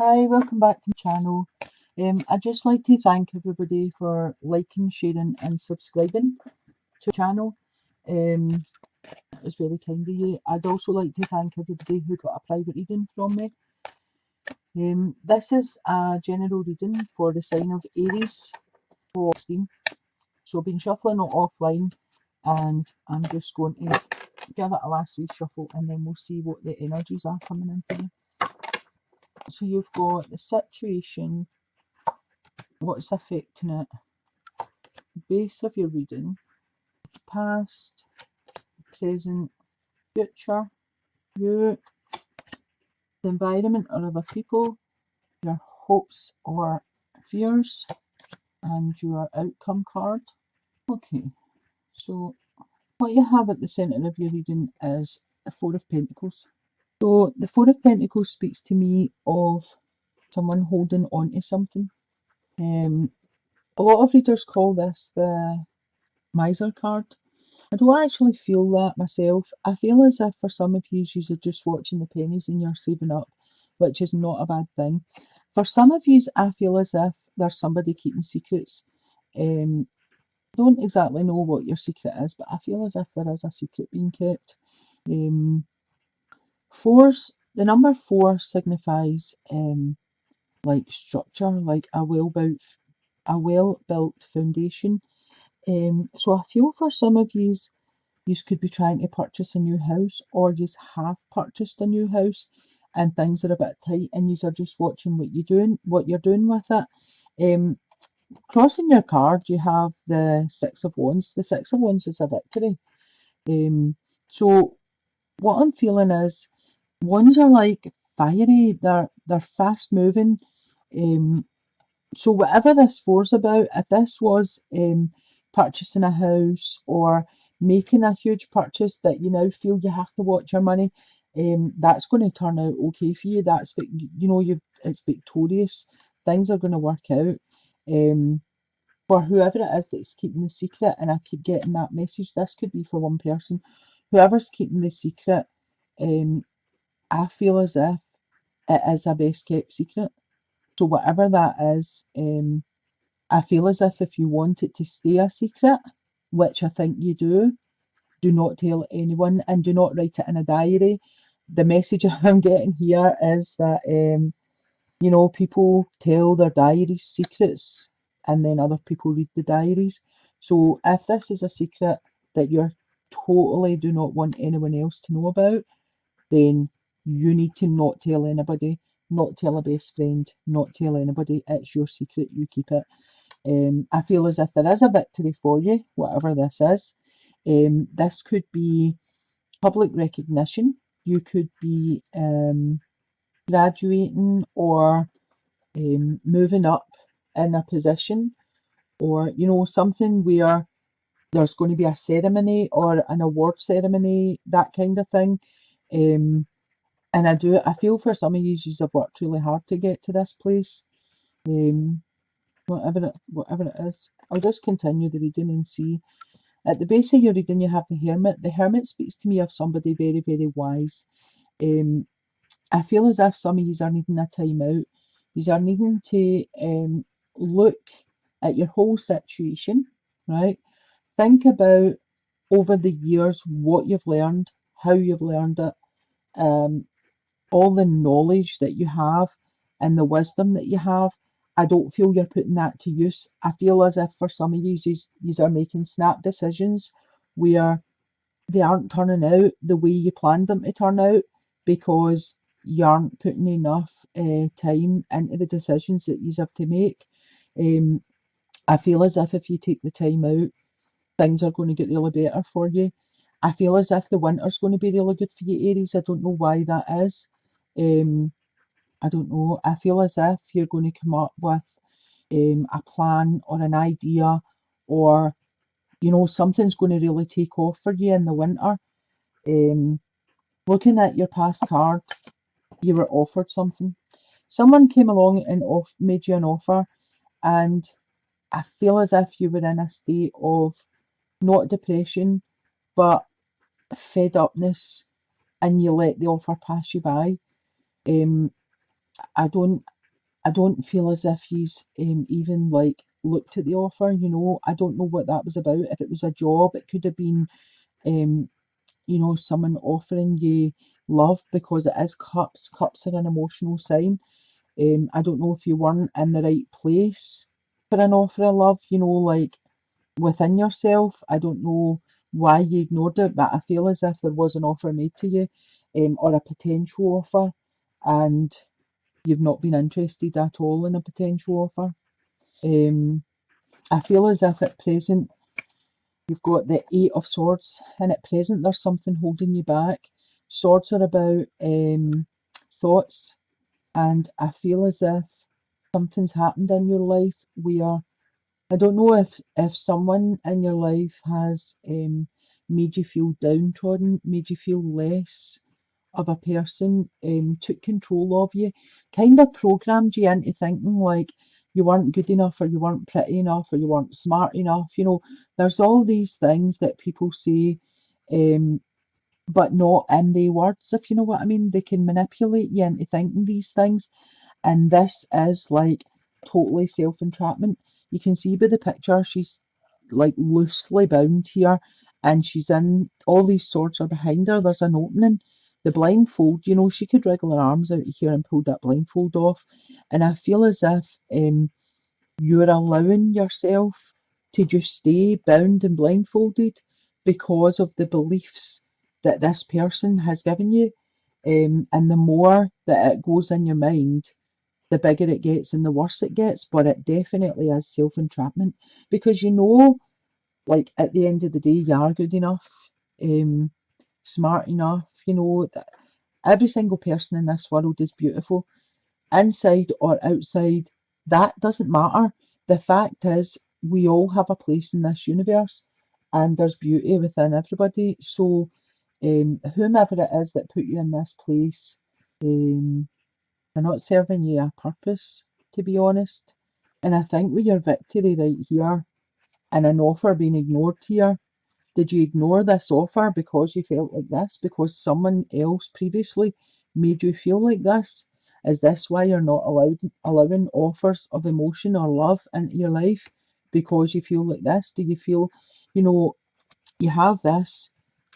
Hi, welcome back to my channel. I'd just like to thank everybody for liking, sharing and subscribing to the channel. Um, that was very kind of you. I'd also like to thank everybody who got a private reading from me. This is a general reading for the sign of Aries for 16. So I've been shuffling it offline and I'm just going to give it a last wee shuffle and then we'll see what the energies are coming in for you. So you've got the situation, what's affecting it, base of your reading, past, present, future, you, the environment or other people, your hopes or fears, and your outcome card. Okay, so what you have at the centre of your reading is the Four of Pentacles. So the Four of Pentacles speaks to me of someone holding on to something. A lot of readers call this the Miser card. I don't actually feel that myself. I feel as if for some of you, you're just watching the pennies and you're saving up, which is not a bad thing. For some of you, I feel as if there's somebody keeping secrets. Don't exactly know what your secret is, but I feel as if there is a secret being kept. The number four signifies like structure, like a well-built foundation. So I feel for some of you could be trying to purchase a new house, or you have purchased a new house and things are a bit tight and you are just watching what you're doing with it. Crossing your card, you have the Six of Wands. The Six of Wands is a victory. So what I'm feeling is wands are like fiery, they're fast moving. So whatever this four's about, if this was purchasing a house or making a huge purchase that you now feel you have to watch your money, that's going to turn out okay for you. It's victorious. Things are going to work out. For whoever it is that's keeping the secret, and I keep getting that message. This could be for one person. Whoever's keeping the secret, I feel as if it is a best kept secret. So whatever that is, I feel as if you want it to stay a secret, which I think you do not tell anyone and do not write it in a diary. The message I'm getting here is that, people tell their diaries secrets and then other people read the diaries. So if this is a secret that you totally do not want anyone else to know about, then you need to not tell anybody, not tell a best friend, not tell anybody. It's your secret, you keep it. I feel as if there is a victory for you, whatever this is. This could be public recognition. You could be graduating or moving up in a position, or something where there's going to be a ceremony or an award ceremony, that kind of thing. Um, and I feel for some of you, have worked really hard to get to this place. Um, whatever it is. I'll just continue the reading and see. At the base of your reading, you have the Hermit. The Hermit speaks to me of somebody very, very wise. I feel as if some of you are needing a time out. You are needing to look at your whole situation, right? Think about over the years what you've learned, how you've learned it, um, all the knowledge that you have and the wisdom that you have. I don't feel you're putting that to use. I feel as if for some of you are making snap decisions where they aren't turning out the way you planned them to turn out because you aren't putting enough time into the decisions that you have to make. Um, I feel as if you take the time out, things are going to get really better for you. I feel as if the winter's going to be really good for you, Aries. I don't know why that is. Um, I don't know. I feel as if you're going to come up with a plan or an idea, or something's going to really take off for you in the winter. Um, Looking at your past card, you were offered something. Someone came along and made you an offer, and I feel as if you were in a state of not depression, but fed upness, and you let the offer pass you by. Um, I don't I don't feel as if he's even like looked at the offer, you know. I don't know what that was about. If it was a job, it could have been um, you know, someone offering you love because it is cups. Cups are an emotional sign. I don't know if you weren't in the right place for an offer of love, you know, like within yourself. I don't know why you ignored it, but I feel as if there was an offer made to you, or a potential offer, and you've not been interested at all in a potential offer. Um, I feel as if at present you've got the Eight of Swords, and at present there's something holding you back. Swords are about thoughts, and I feel as if something's happened in your life where I don't know if someone in your life has made you feel downtrodden, made you feel less of a person, took control of you, kind of programmed you into thinking like you weren't good enough or you weren't pretty enough or you weren't smart enough. You know, there's all these things that people say, um, but not in the words, if you know what I mean. They can manipulate you into thinking these things, and this is like totally self-entrapment. You can see by the picture she's like loosely bound here, and she's in all these swords are behind her. There's an opening. The blindfold, you know, she could wriggle her arms out here and pull that blindfold off. And I feel as if you're allowing yourself to just stay bound and blindfolded because of the beliefs that this person has given you. And the more that it goes in your mind, the bigger it gets and the worse it gets. But it definitely is self entrapment because you know, like at the end of the day, you are good enough, um, smart enough. You know that every single person in this world is beautiful, inside or outside. That doesn't matter. The fact is, we all have a place in this universe, and there's beauty within everybody. So, whomever it is that put you in this place, um, they're not serving you a purpose, to be honest. And I think with your victory right here and an offer being ignored here, did you ignore this offer because you felt like this? Because someone else previously made you feel like this? Is this why you're not allowing offers of emotion or love into your life? Because you feel like this? Do you feel, you know, you have this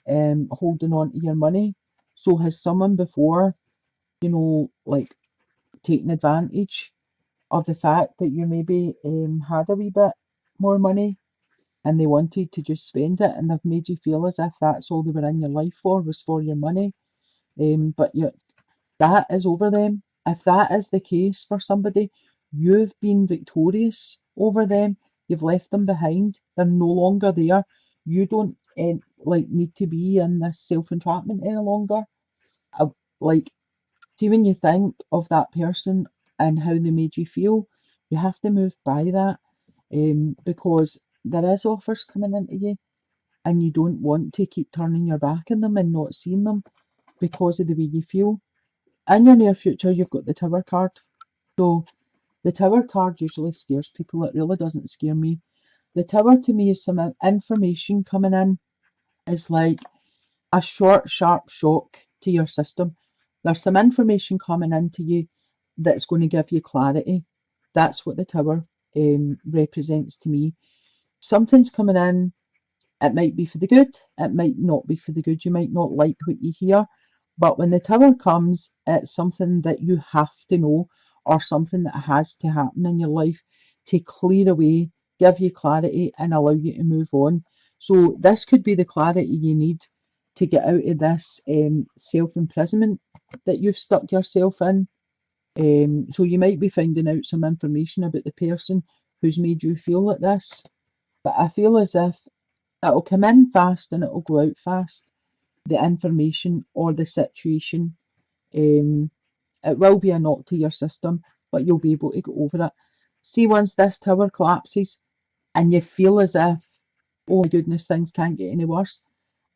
holding on to your money? So has someone before, you know, like taken advantage of the fact that you maybe had a wee bit more money and they wanted to just spend it and they've made you feel as if that's all they were in your life for was for your money. But that is over them. If that is the case for somebody, you've been victorious over them. You've left them behind. They're no longer there. You don't like need to be in this self entrapment any longer. Like, see, when you think of that person and how they made you feel, you have to move by that, because there is offers coming into you and you don't want to keep turning your back on them and not seeing them because of the way you feel. In your near future, you've got the Tower card. So the Tower card usually scares people. It really doesn't scare me. The Tower to me is some information coming in. It's like a short, sharp shock to your system. There's some information coming into you that's going to give you clarity. That's what the Tower represents to me. Something's coming in. It might be for the good, it might not be for the good. You might not like what you hear, but when the Tower comes, it's something that you have to know or something that has to happen in your life to clear away, give you clarity, and allow you to move on. So, this could be the clarity you need to get out of this self imprisonment that you've stuck yourself in. So, you might be finding out some information about the person who's made you feel like this. But I feel as if it'll come in fast and it'll go out fast. The information or the situation, um, it will be a knock to your system, but you'll be able to get over it. See, once this tower collapses and you feel as if, oh my goodness, things can't get any worse,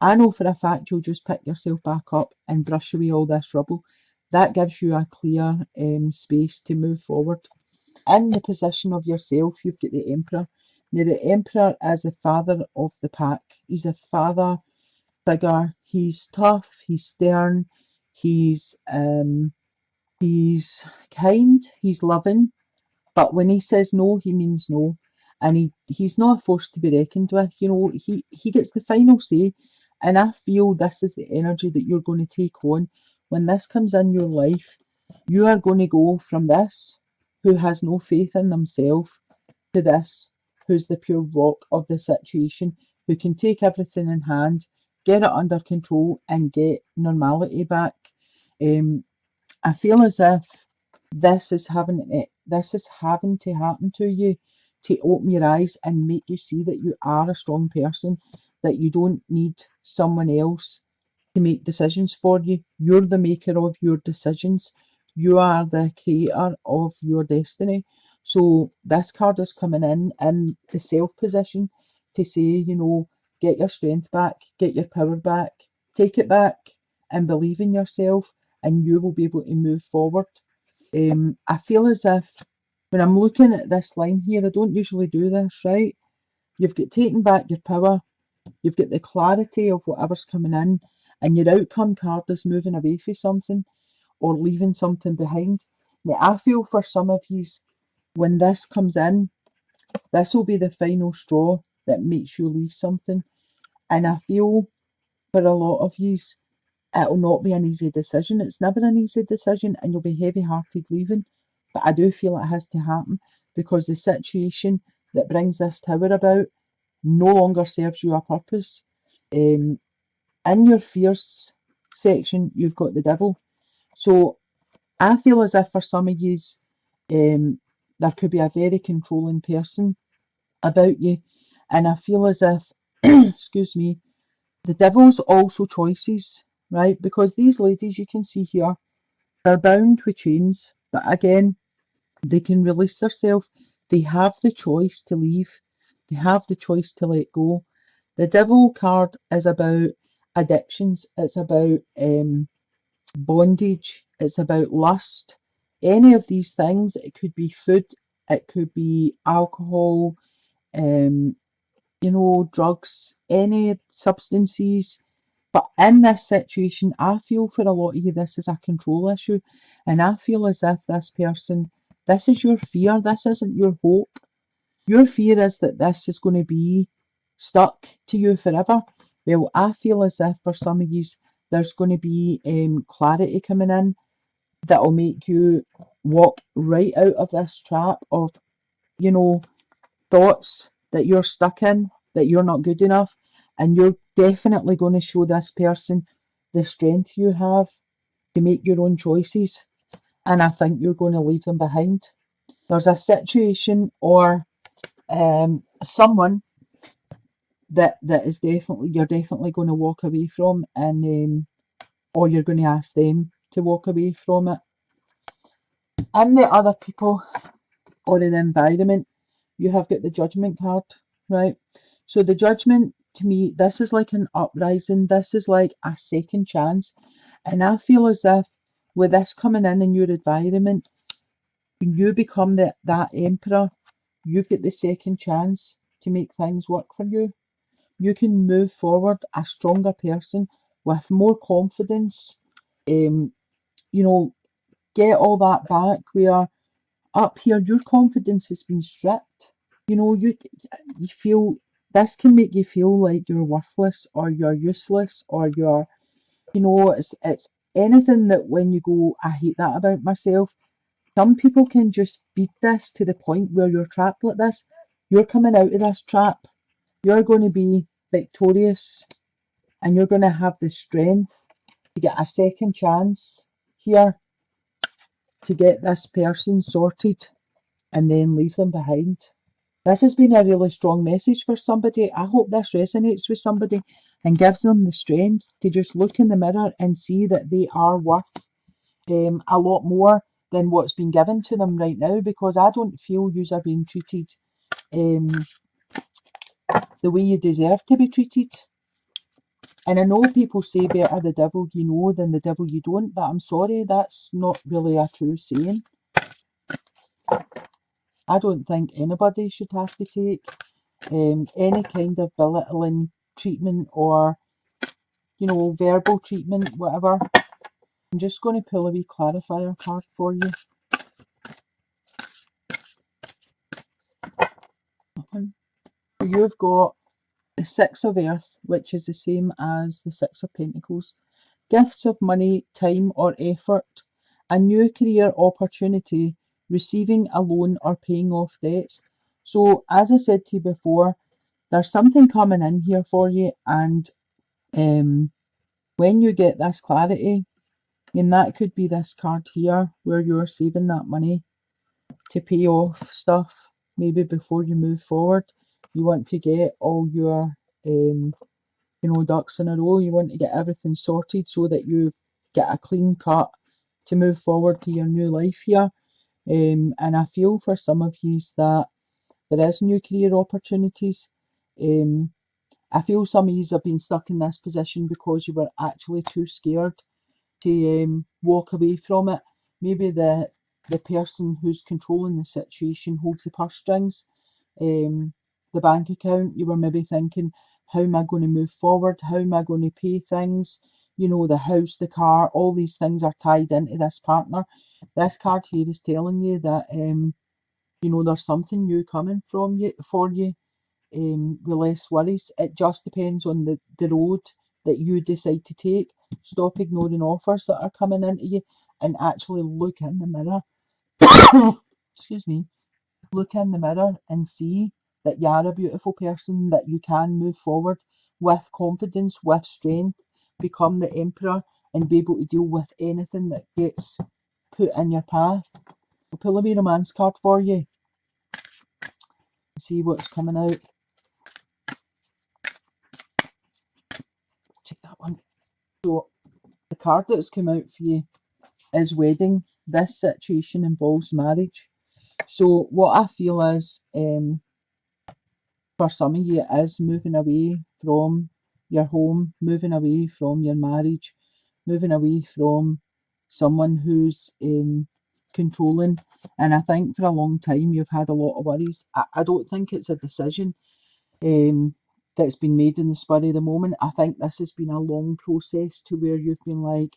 I know for a fact you'll just pick yourself back up and brush away all this rubble. That gives you a clear space to move forward. In the position of yourself, you've got the Emperor. Now, the Emperor is the father of the pack. He's a father figure. He's tough, he's stern, he's He's kind, he's loving, but when he says no, he means no. And he's not a force to be reckoned with. He gets the final say. And I feel this is the energy that you're going to take on. When this comes in your life, you are going to go from this, who has no faith in themselves, to this, who's the pure rock of the situation, who can take everything in hand, get it under control, and get normality back. Um, I feel as if this is having to happen to you to open your eyes and make you see that you are a strong person, that you don't need someone else to make decisions for you. You're the maker of your decisions. You are the creator of your destiny. So this card is coming in the self position to say, get your strength back, get your power back, take it back, and believe in yourself, and you will be able to move forward. I feel as if when I'm looking at this line here, I don't usually do this, right? You've got taking back your power, you've got the clarity of whatever's coming in, and your outcome card is moving away from something or leaving something behind. Now, I feel for some of you, when this comes in, this will be the final straw that makes you leave something. And I feel for a lot of you, it'll not be an easy decision. It's never an easy decision, and you'll be heavy hearted leaving. But I do feel it has to happen because the situation that brings this tower about no longer serves you a purpose. Um, in your fears section, you've got the devil. So I feel as if for some of you, there could be a very controlling person about you. And I feel as if, excuse me, the devil's also choices, right? Because these ladies you can see here, they're bound with chains, but again, they can release themselves. They have the choice to leave. They have the choice to let go. The devil card is about addictions. It's about bondage. It's about lust. Any of these things. It could be food. It could be alcohol. Um, drugs. Any substances. But in this situation, I feel for a lot of you, this is a control issue. And I feel as if this is your fear, this isn't your hope. Your fear is that this is going to be stuck to you forever. Well, I feel as if for some of you, there's going to be clarity coming in that'll make you walk right out of this trap of, you know, thoughts that you're stuck in, that you're not good enough, and you're definitely going to show this person the strength you have to make your own choices, and I think you're going to leave them behind. There's a situation or someone that is definitely you're definitely going to walk away from, and or you're going to ask them to walk away from it. And the other people or in the environment, you have got the judgment card, right? So the judgment to me, this is like an uprising, this is like a second chance. And I feel as if with this coming in your environment, when you become that emperor, you've got the second chance to make things work for you. You can move forward a stronger person with more confidence. Um, you know, get all that back where up here your confidence has been stripped. You feel this can make you feel like you're worthless or you're useless or it's anything that when you go, I hate that about myself. Some people can just beat this to the point where you're trapped like this. You're coming out of this trap. You're going to be victorious and you're going to have the strength to get a second chance here to get this person sorted and then leave them behind. This has been a really strong message for somebody. I hope this resonates with somebody and gives them the strength to just look in the mirror and see that they are worth a lot more than what's been given to them right now, because I don't feel you are being treated um, the way you deserve to be treated. And I know people say better the devil you know than the devil you don't, but I'm sorry, that's not really a true saying. I don't think anybody should have to take any kind of belittling treatment or verbal treatment, whatever. I'm just going to pull a wee clarifier card for you. So you've got the Six of Earth, which is the same as the Six of Pentacles. Gifts of money, time or effort, a new career opportunity, receiving a loan or paying off debts. So as I said to you before, there's something coming in here for you, and when you get this clarity, I mean, that could be this card here where you're saving that money to pay off stuff maybe before you move forward. You want to get all your ducks in a row. You want to get everything sorted so that you get a clean cut to move forward to your new life here. And I feel for some of you that there is new career opportunities. Um, I feel some of you have been stuck in this position because you were actually too scared to walk away from it. Maybe the person who's controlling the situation holds the purse strings. The bank account, you were maybe thinking, how am I going to move forward? How am I going to pay things? The house, the car, all these things are tied into this partner. This card here is telling you that there's something new coming from you for you, with less worries. It just depends on the road that you decide to take. Stop ignoring offers that are coming into you and actually look in the mirror. Excuse me. Look in the mirror and see that you are a beautiful person, that you can move forward with confidence, with strength, become the emperor, and be able to deal with anything that gets put in your path. I'll pull a wee romance card for you. See what's coming out. Take that one. So the card that's come out for you is wedding. This situation involves marriage. So what I feel is, for some of you, it is moving away from your home, moving away from your marriage, moving away from someone who's controlling. And I think for a long time you've had a lot of worries. I don't think it's a decision that's been made in the spur of the moment. I think this has been a long process to where you've been like,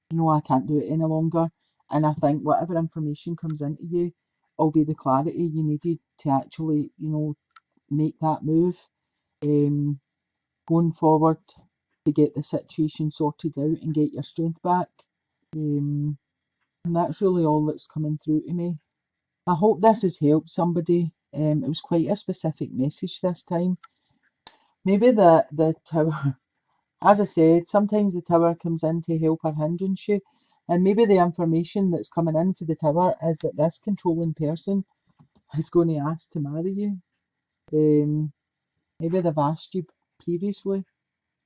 I can't do it any longer. And I think whatever information comes into you will be the clarity you needed to actually, make that move, um, going forward to get the situation sorted out and get your strength back. And that's really all that's coming through to me. I hope this has helped somebody. It was quite a specific message this time. Maybe the tower, as I said, sometimes the tower comes in to help or hindrance you. And maybe the information that's coming in for the tower is that this controlling person is going to ask to marry you. Maybe they've asked you previously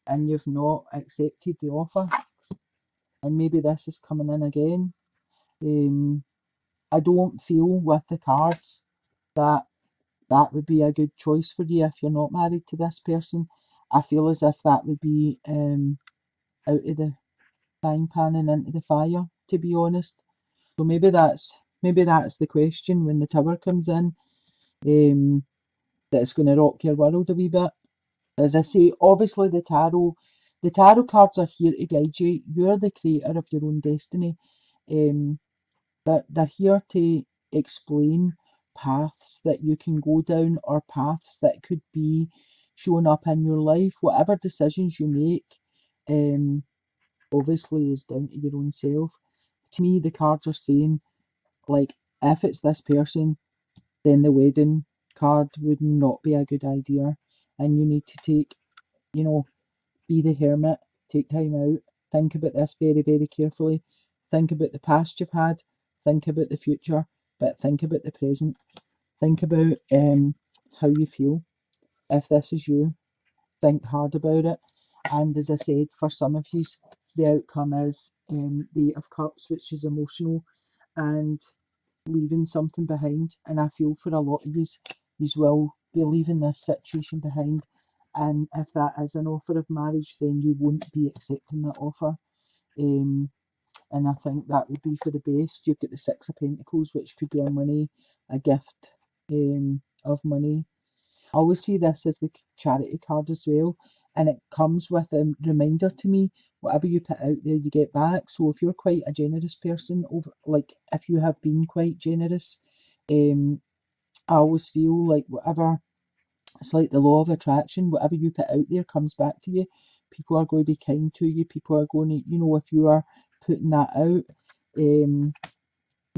and you've not accepted the offer, and maybe this is coming in again. Um, I don't feel with the cards that that would be a good choice for you if you're not married to this person. I feel as if that would be out of the frying pan and into the fire, to be honest. So maybe that's the question when the tower comes in, that it's going to rock your world a wee bit. As I say, obviously the tarot cards are here to guide you. You're the creator of your own destiny. Um, they're here to explain paths that you can go down or paths that could be showing up in your life. Whatever decisions you make, um, obviously is down to your own self. To me, the cards are saying, like, if it's this person, then the wedding card would not be a good idea, and you need to take, you know, be the hermit, take time out, think about this very, very carefully, think about the past you've had, think about the future, but think about the present. Think about how you feel. If this is you, think hard about it. And as I said, for some of you, the outcome is the Eight of Cups, which is emotional and leaving something behind. And I feel for a lot of you will be leaving this situation behind. And if that is an offer of marriage, then you won't be accepting that offer. Um, and I think that would be for the best. You've got the Six of Pentacles, which could be a money, a gift of money. I always see this as the charity card as well, and it comes with a reminder to me whatever you put out there, you get back. So if you're quite a generous person, over like if you have been quite generous, um, I always feel like whatever it's like the law of attraction, whatever you put out there comes back to you. People are going to be kind to you. People are going to, if you are putting that out, um,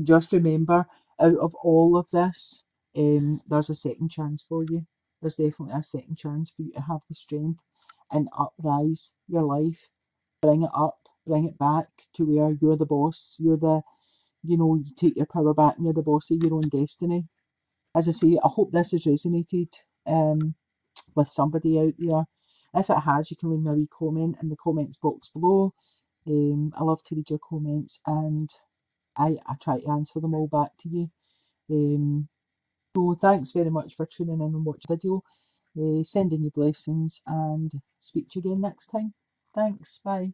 just remember, out of all of this, there's a second chance for you. There's definitely a second chance for you to have the strength and uprise your life, bring it up, bring it back to where you're the boss. You take your power back and you're the boss of your own destiny. As I say, I hope this has resonated with somebody out there. If it has, you can leave me a wee comment in the comments box below. I love to read your comments and I try to answer them all back to you. So thanks very much for tuning in and watching the video. Sending you blessings and speak to you again next time. Thanks, bye.